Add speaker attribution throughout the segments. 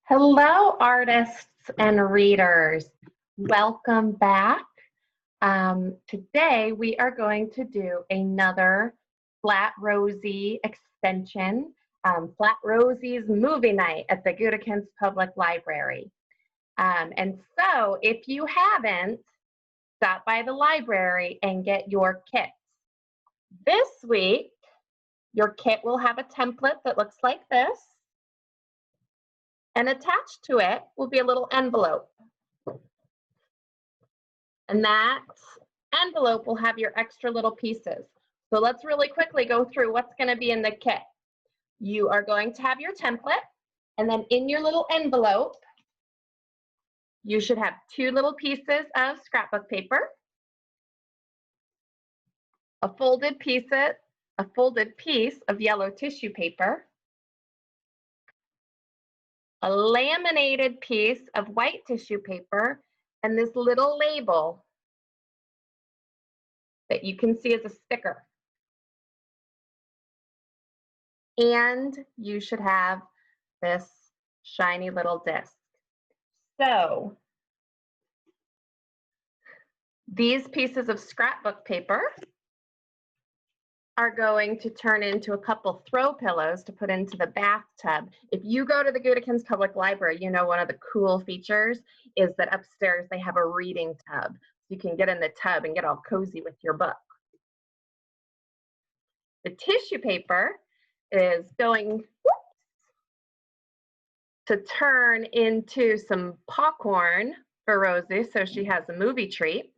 Speaker 1: Hello, artists and readers. Welcome back. Today we are going to do another Flat Rosie extension, Flat Rosie's movie night at the Goodikins Public Library. And so if you haven't, stop by the library and get your kits. This week, your kit will have a template that looks like this. And attached to it will be a little envelope. And that envelope will have your extra little pieces. So let's really quickly go through what's going to be in the kit. You are going to have your template, and then in your little envelope, you should have two little pieces of scrapbook paper, a folded piece of yellow tissue paper, a laminated piece of white tissue paper, and this little label that you can see as a sticker. And you should have this shiny little disc. So these pieces of scrapbook paper are going to turn into a couple throw pillows to put into the bathtub. If you go to the Goodikins Public Library, you know one of the cool features is that upstairs they have a reading tub. You can get in the tub and get all cozy with your book. The tissue paper is going to turn into some popcorn for Rosie so she has a movie treat.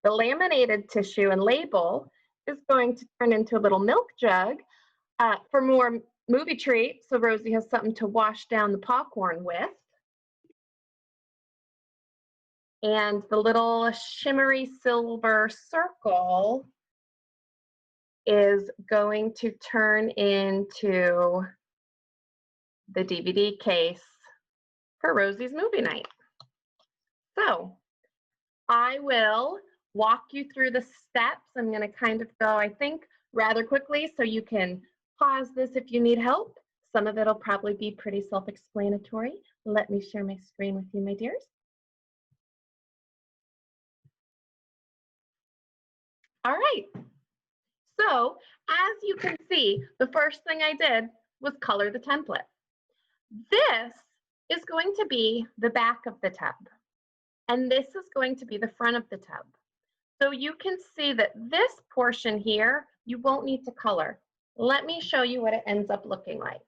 Speaker 1: The laminated tissue and label is going to turn into a little milk jug for more movie treats, so Rosie has something to wash down the popcorn with. And the little shimmery silver circle is going to turn into the DVD case for Rosie's movie night. So I will walk you through the steps. I'm going to kind of go, I think, rather quickly so you can pause this if you need help. Some of it will probably be pretty self-explanatory. Let me share my screen with you, my dears. All right. So as you can see, the first thing I did was color the template. This is going to be the back of the tub, and this is going to be the front of the tub. So you can see that this portion here, you won't need to color. Let me show you what it ends up looking like.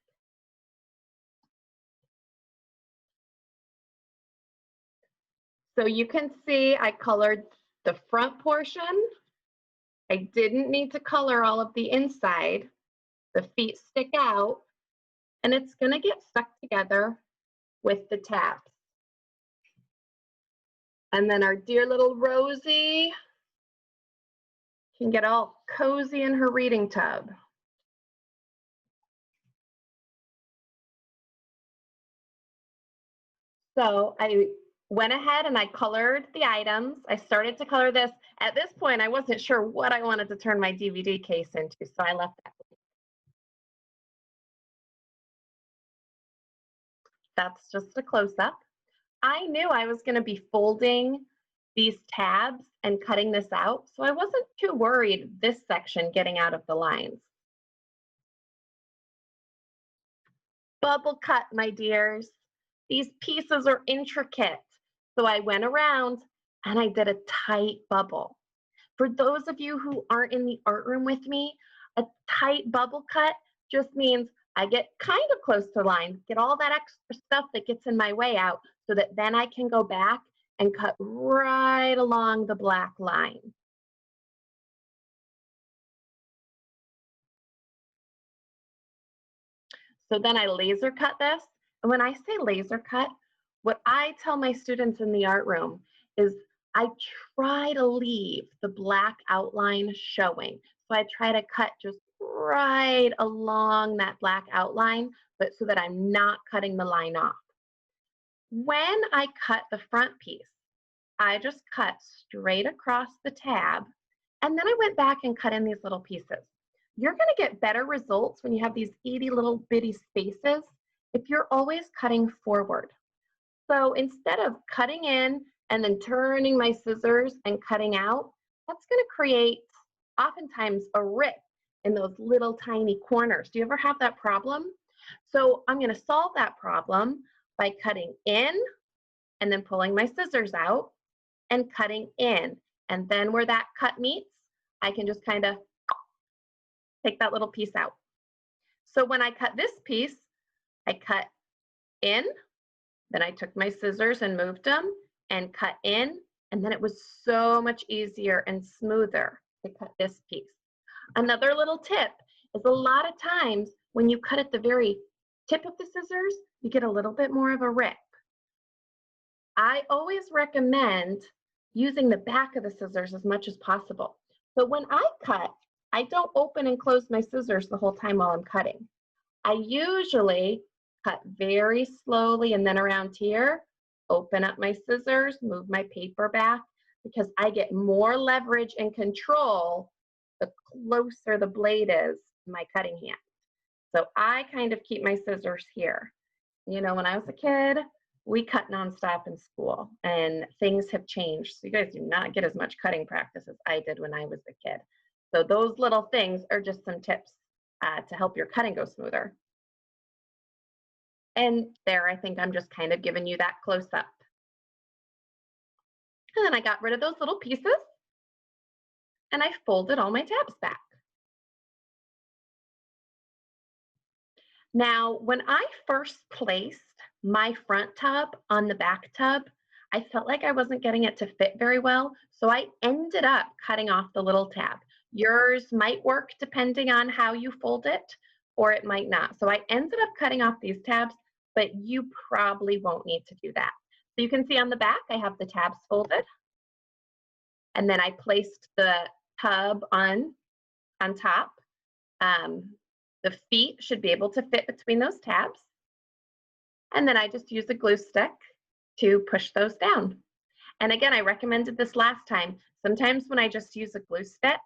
Speaker 1: So you can see I colored the front portion. I didn't need to color all of the inside. The feet stick out, and it's going to get stuck together with the tabs. And then our dear little Rosie can get all cozy in her reading tub. So I went ahead and I colored the items. I started to color this. At this point, I wasn't sure what I wanted to turn my DVD case into, so I left that. That's just a close-up. I knew I was going to be folding these tabs and cutting this out, so I wasn't too worried this section getting out of the lines. Bubble cut, my dears. These pieces are intricate, so I went around and I did a tight bubble. For those of you who aren't in the art room with me, a tight bubble cut just means I get kind of close to the line, get all that extra stuff that gets in my way out so that then I can go back and cut right along the black line. So then I laser cut this. And when I say laser cut, what I tell my students in the art room is I try to leave the black outline showing. So I try to cut just right along that black outline, but so that I'm not cutting the line off. When I cut the front piece, I just cut straight across the tab, and then I went back and cut in these little pieces. You're going to get better results when you have these itty little bitty spaces if you're always cutting forward. So instead of cutting in and then turning my scissors and cutting out, that's going to create oftentimes a rip in those little tiny corners. Do you ever have that problem? So I'm going to solve that problem by cutting in and then pulling my scissors out and cutting in. And then where that cut meets, I can just kind of take that little piece out. So when I cut this piece, I cut in, then I took my scissors and moved them and cut in, and then it was so much easier and smoother to cut this piece. Another little tip is a lot of times when you cut at the very tip of the scissors, you get a little bit more of a rip. I always recommend using the back of the scissors as much as possible. So when I cut, I don't open and close my scissors the whole time while I'm cutting. I usually cut very slowly and then around here, open up my scissors, move my paper back, because I get more leverage and control the closer the blade is to my cutting hand. So I kind of keep my scissors here. You know, when I was a kid, we cut nonstop in school and things have changed. So you guys do not get as much cutting practice as I did when I was a kid. So those little things are just some tips to help your cutting go smoother. And there, I think I'm just kind of giving you that close up. And then I got rid of those little pieces and I folded all my tabs back. Now, when I first placed my front tub on the back tub, I felt like I wasn't getting it to fit very well, so I ended up cutting off the little tab. Yours might work depending on how you fold it, or it might not. So I ended up cutting off these tabs, but you probably won't need to do that. So you can see on the back, I have the tabs folded, and then I placed the tub on top. The feet should be able to fit between those tabs. And then I just use a glue stick to push those down. And again, I recommended this last time. Sometimes when I just use a glue stick,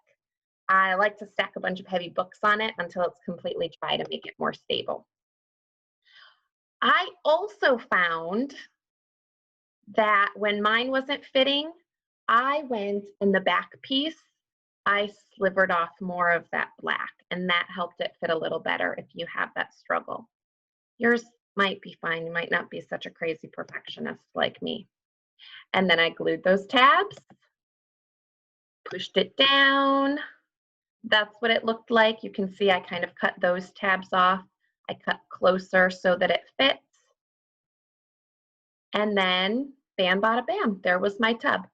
Speaker 1: I like to stack a bunch of heavy books on it until it's completely dry to make it more stable. I also found that when mine wasn't fitting, I went in the back piece, I slivered off more of that black, and that helped it fit a little better if you have that struggle. Yours might be fine. You might not be such a crazy perfectionist like me. And then I glued those tabs, pushed it down. That's what it looked like. You can see I kind of cut those tabs off. I cut closer so that it fits. And then bam, bada, bam, there was my tub.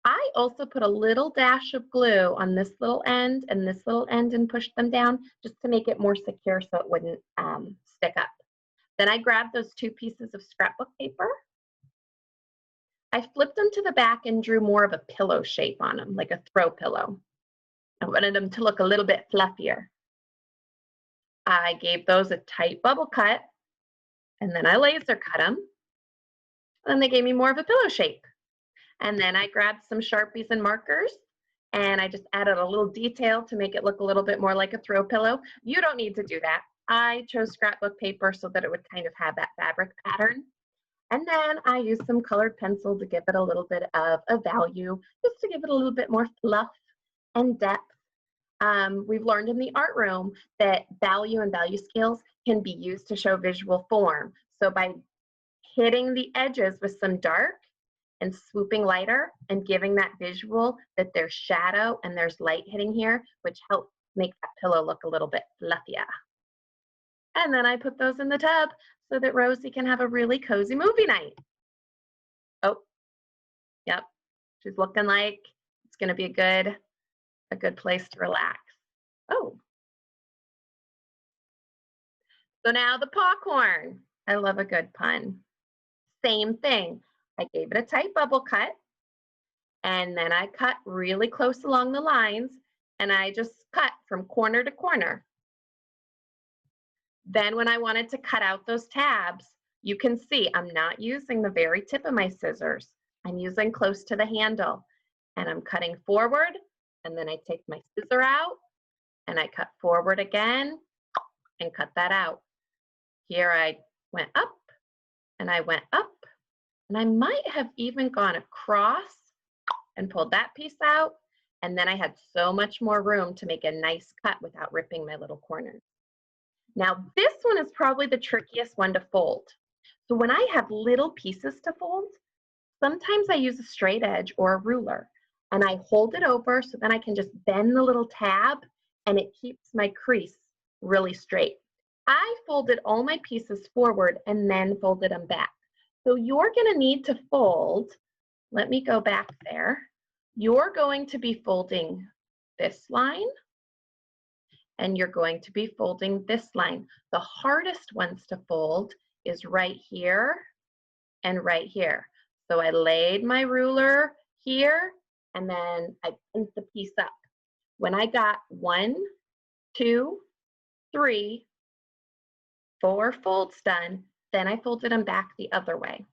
Speaker 1: I also put a little dash of glue on this little end and this little end and pushed them down just to make it more secure so it wouldn't stick up. Then I grabbed those two pieces of scrapbook paper. I flipped them to the back and drew more of a pillow shape on them, like a throw pillow. I wanted them to look a little bit fluffier. I gave those a tight bubble cut, and then I laser cut them. And then they gave me more of a pillow shape. And then I grabbed some Sharpies and markers, and I just added a little detail to make it look a little bit more like a throw pillow. You don't need to do that. I chose scrapbook paper so that it would kind of have that fabric pattern. And then I used some colored pencil to give it a little bit of a value, just to give it a little bit more fluff and depth. We've learned in the art room that value and value scales can be used to show visual form. So by hitting the edges with some dark and swooping lighter and giving that visual that there's shadow and there's light hitting here, which helps make that pillow look a little bit fluffier. And then I put those in the tub so that Rosie can have a really cozy movie night. Oh, yep. She's looking like it's gonna be a good place to relax. Oh. So now the popcorn. I love a good pun. Same thing. I gave it a tight bubble cut, and then I cut really close along the lines, and I just cut from corner to corner. Then when I wanted to cut out those tabs, you can see I'm not using the very tip of my scissors. I'm using close to the handle, and I'm cutting forward, and then I take my scissor out, and I cut forward again and cut that out. Here I went up and I went up, and I might have even gone across and pulled that piece out, and then I had so much more room to make a nice cut without ripping my little corners. Now this one is probably the trickiest one to fold. So when I have little pieces to fold, sometimes I use a straight edge or a ruler, and I hold it over so then I can just bend the little tab and it keeps my crease really straight. I folded all my pieces forward and then folded them back. So you're going to need to fold, let me go back there. You're going to be folding this line, and you're going to be folding this line. The hardest ones to fold is right here and right here. So I laid my ruler here, and then I pinned the piece up. When I got 1, 2, 3, 4 folds done, then I folded them back the other way.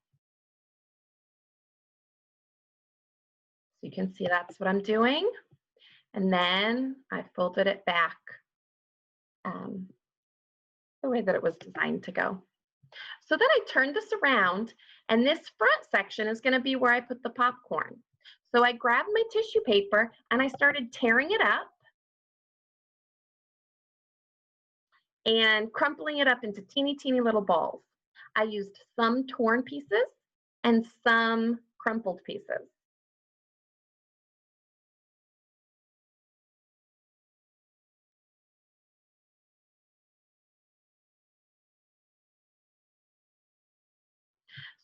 Speaker 1: So you can see that's what I'm doing. And then I folded it back the way that it was designed to go. So then I turned this around, and this front section is going to be where I put the popcorn. So I grabbed my tissue paper and I started tearing it up and crumpling it up into teeny, teeny little balls. I used some torn pieces and some crumpled pieces.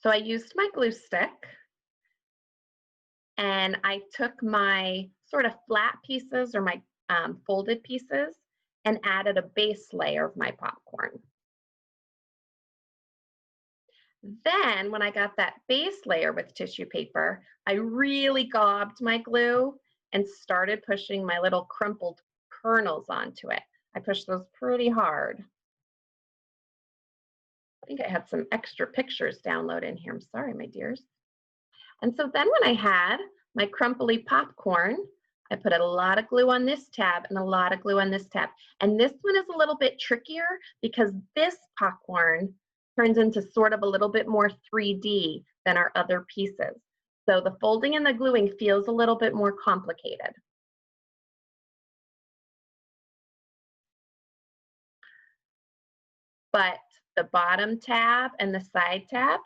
Speaker 1: So I used my glue stick, and I took my sort of flat pieces or my folded pieces and added a base layer of my popcorn. Then when I got that base layer with tissue paper, I really gobbed my glue and started pushing my little crumpled kernels onto it. I pushed those pretty hard. I think I had some extra pictures downloaded in here. I'm sorry, my dears. And so then when I had my crumply popcorn, I put a lot of glue on this tab and a lot of glue on this tab. And this one is a little bit trickier because this popcorn turns into sort of a little bit more 3D than our other pieces. So the folding and the gluing feels a little bit more complicated. But the bottom tab and the side tab,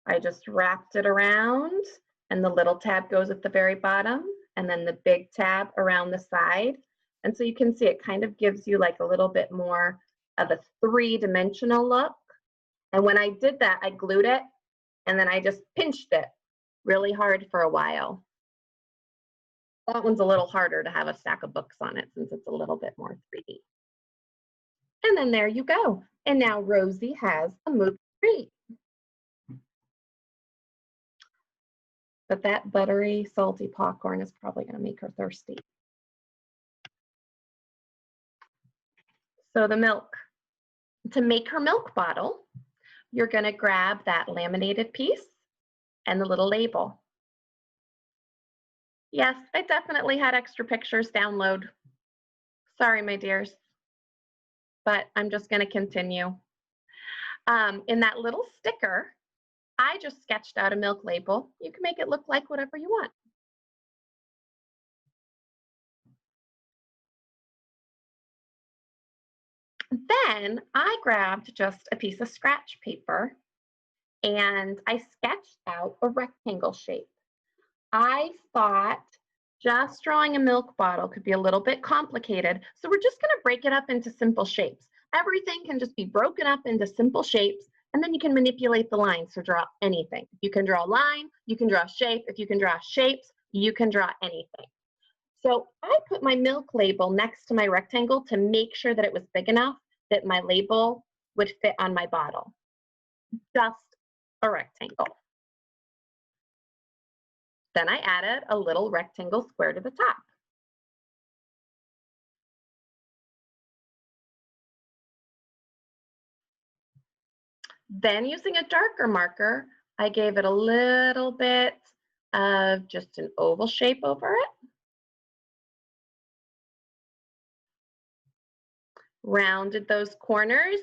Speaker 1: I just wrapped it around, and the little tab goes at the very bottom, and then the big tab around the side. And so you can see it kind of gives you like a little bit more of a 3-dimensional look. And when I did that, I glued it, and then I just pinched it really hard for a while. That one's a little harder to have a stack of books on it since it's a little bit more 3D. And then there you go. And now Rosie has a movie treat. But that buttery, salty popcorn is probably going to make her thirsty. So the milk. To make her milk bottle, you're going to grab that laminated piece and the little label. Yes, I definitely had extra pictures download. Sorry, my dears, but I'm just going to continue. In that little sticker, I just sketched out a milk label. You can make it look like whatever you want. Then I grabbed just a piece of scratch paper and I sketched out a rectangle shape. I thought just drawing a milk bottle could be a little bit complicated, so we're just going to break it up into simple shapes. Everything can just be broken up into simple shapes, and then you can manipulate the lines to draw anything. You can draw a line, you can draw a shape. If you can draw shapes, you can draw anything. So I put my milk label next to my rectangle to make sure that it was big enough that my label would fit on my bottle. Just a rectangle. Then I added a little rectangle square to the top. Then using a darker marker, I gave it a little bit of just an oval shape over it. rounded those corners,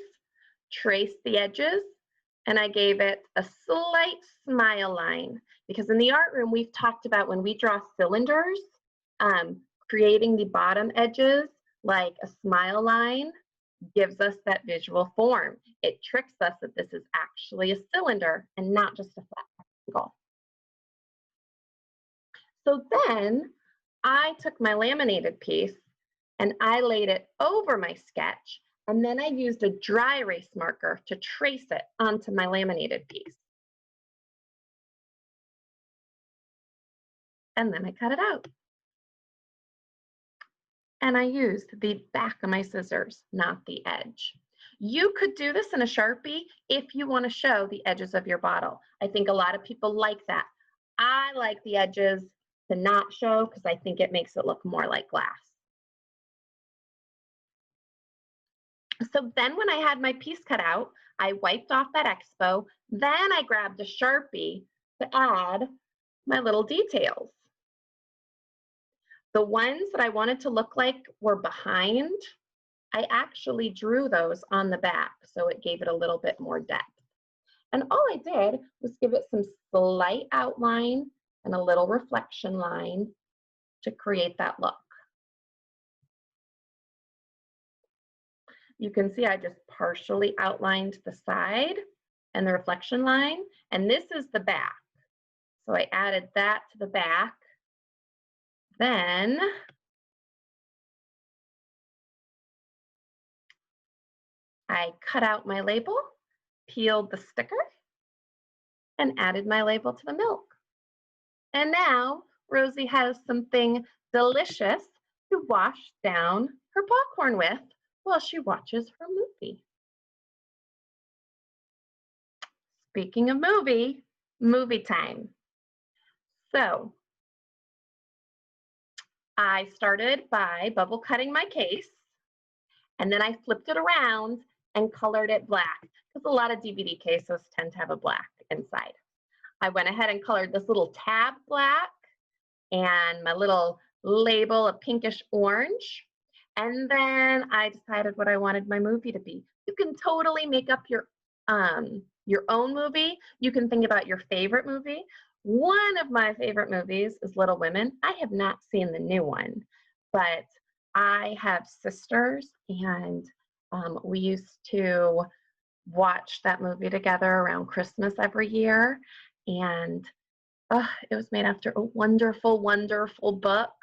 Speaker 1: traced the edges, and I gave it a slight smile line. Because in the art room, we've talked about when we draw cylinders, creating the bottom edges like a smile line gives us that visual form. It tricks us that this is actually a cylinder and not just a flat rectangle. So then I took my laminated piece and I laid it over my sketch, and then I used a dry erase marker to trace it onto my laminated piece. And then I cut it out. And I used the back of my scissors, not the edge. You could do this in a Sharpie if you want to show the edges of your bottle. I think a lot of people like that. I like the edges to not show because I think it makes it look more like glass. So then when I had my piece cut out, I wiped off that expo. Then I grabbed a Sharpie to add my little details. The ones that I wanted to look like were behind, I actually drew those on the back, so it gave it a little bit more depth. And all I did was give it some slight outline and a little reflection line to create that look. You can see I just partially outlined the side and the reflection line, and this is the back. So I added that to the back. Then I cut out my label, peeled the sticker, and added my label to the milk. And now Rosie has something delicious to wash down her popcorn with while she watches her movie. Speaking of movie time. So I started by bubble cutting my case, and then I flipped it around and colored it black because a lot of DVD cases tend to have a black inside. I went ahead and colored this little tab black and my little label a pinkish orange. And then I decided what I wanted my movie to be. You can totally make up your own movie. You can think about your favorite movie. One of my favorite movies is Little Women. I have not seen the new one, but I have sisters, and we used to watch that movie together around Christmas every year. And it was made after a wonderful, wonderful book.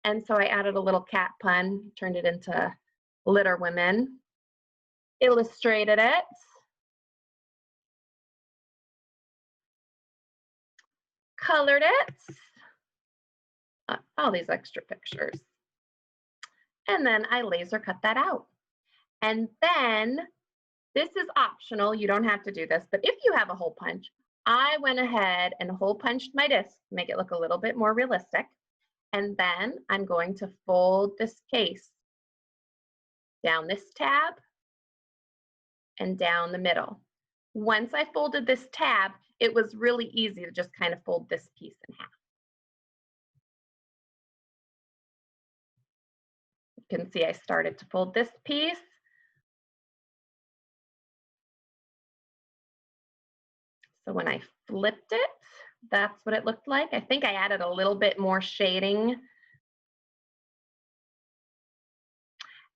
Speaker 1: And so I added a little cat pun, turned it into Litter Women, illustrated it, colored it, all these extra pictures. And then I laser cut that out. And then this is optional, you don't have to do this, but if you have a hole punch, I went ahead and hole punched my disc to make it look a little bit more realistic. And then I'm going to fold this case down this tab and down the middle. Once I folded this tab, it was really easy to just kind of fold this piece in half. You can see I started to fold this piece. So when I flipped it, that's what it looked like. I think I added a little bit more shading.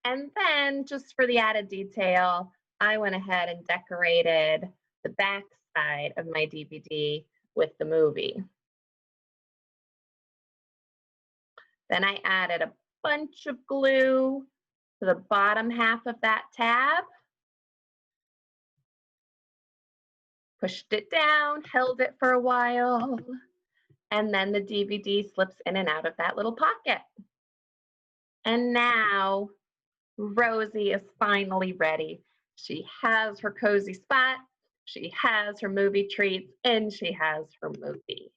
Speaker 1: And then just for the added detail, I went ahead and decorated the back side of my DVD with the movie. Then I added a bunch of glue to the bottom half of that tab. Pushed it down, held it for a while, and then the DVD slips in and out of that little pocket. And now Rosie is finally ready. She has her cozy spot, she has her movie treats, and she has her movie.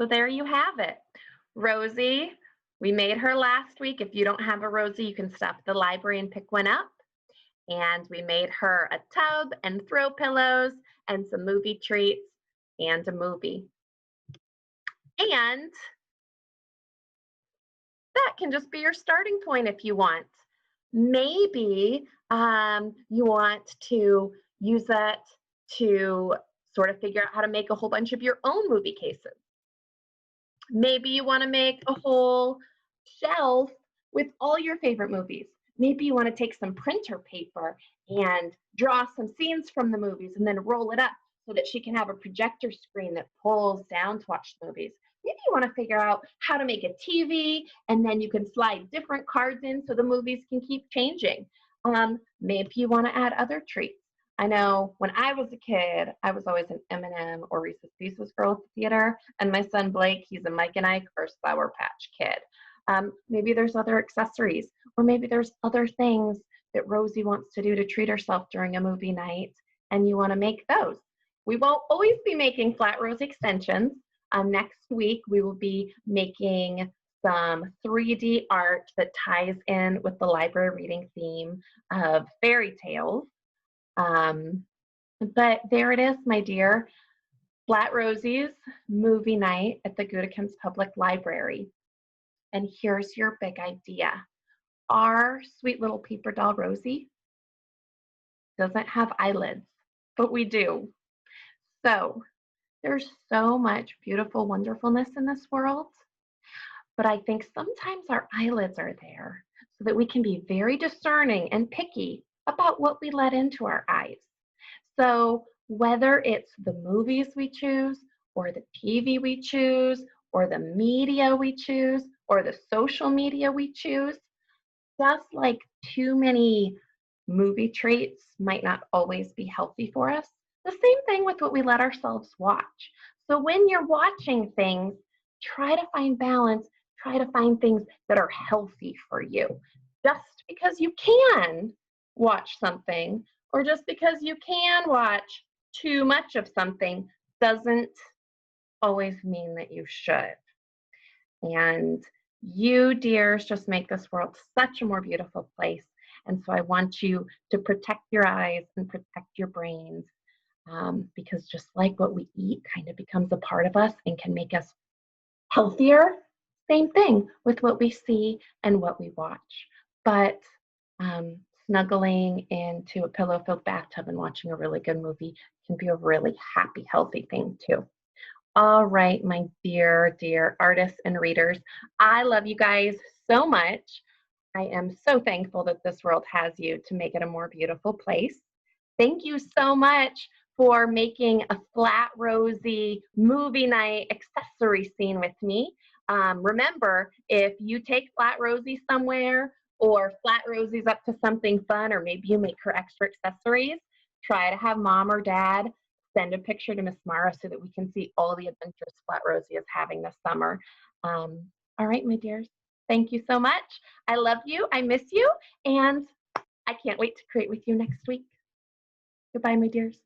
Speaker 1: So there you have it. Rosie, we made her last week. If you don't have a Rosie, you can stop at the library and pick one up. And we made her a tub and throw pillows and some movie treats. and a movie. And that can just be your starting point if you want. Maybe you want to use that to sort of figure out how to make a whole bunch of your own movie cases. Maybe you want to make a whole shelf with all your favorite movies. Maybe you want to take some printer paper and draw some scenes from the movies and then roll it up so that she can have a projector screen that pulls down to watch the movies. Maybe you want to figure out how to make a TV and then you can slide different cards in so the movies can keep changing. Maybe you want to add other treats. I know when I was a kid, I was always an M&M or Reese's Pieces girl at the theater, and my son Blake, he's a Mike and Ike or Sour Patch Kid. Maybe there's other accessories, or maybe there's other things that Rosie wants to do to treat herself during a movie night, and you want to make those. We won't always be making flat rose extensions. Next week, we will be making some 3D art that ties in with the library reading theme of fairy tales. But there it is, my dear. Flat Rosie's movie night at the Goodekins Public Library. And here's your big idea. Our sweet little paper doll Rosie doesn't have eyelids, but we do. So there's so much beautiful wonderfulness in this world, but I think sometimes our eyelids are there so that we can be very discerning and picky about what we let into our eyes. So whether it's the movies we choose, or the TV we choose, or the media we choose, or the social media we choose, just like too many movie traits might not always be healthy for us, the same thing with what we let ourselves watch. So when you're watching things, try to find balance, try to find things that are healthy for you. Just because you can watch something, or just because you can watch too much of something, doesn't always mean that you should. And you, dears, just make this world such a more beautiful place. And so I want you to protect your eyes and protect your brains, because just like what we eat kind of becomes a part of us and can make us healthier, same thing with what we see and what we watch. But snuggling into a pillow-filled bathtub and watching a really good movie can be a really happy, healthy thing too. All right, my dear, dear artists and readers, I love you guys so much. I am so thankful that this world has you to make it a more beautiful place. Thank you so much for making a Flat Rosie movie night accessory scene with me. Remember, if you take Flat Rosie somewhere, or Flat Rosie's up to something fun, or maybe you make her extra accessories, try to have mom or dad send a picture to Miss Mara so that we can see all the adventures Flat Rosie is having this summer. All right, my dears, thank you so much. I love you, I miss you, and I can't wait to create with you next week. Goodbye, my dears.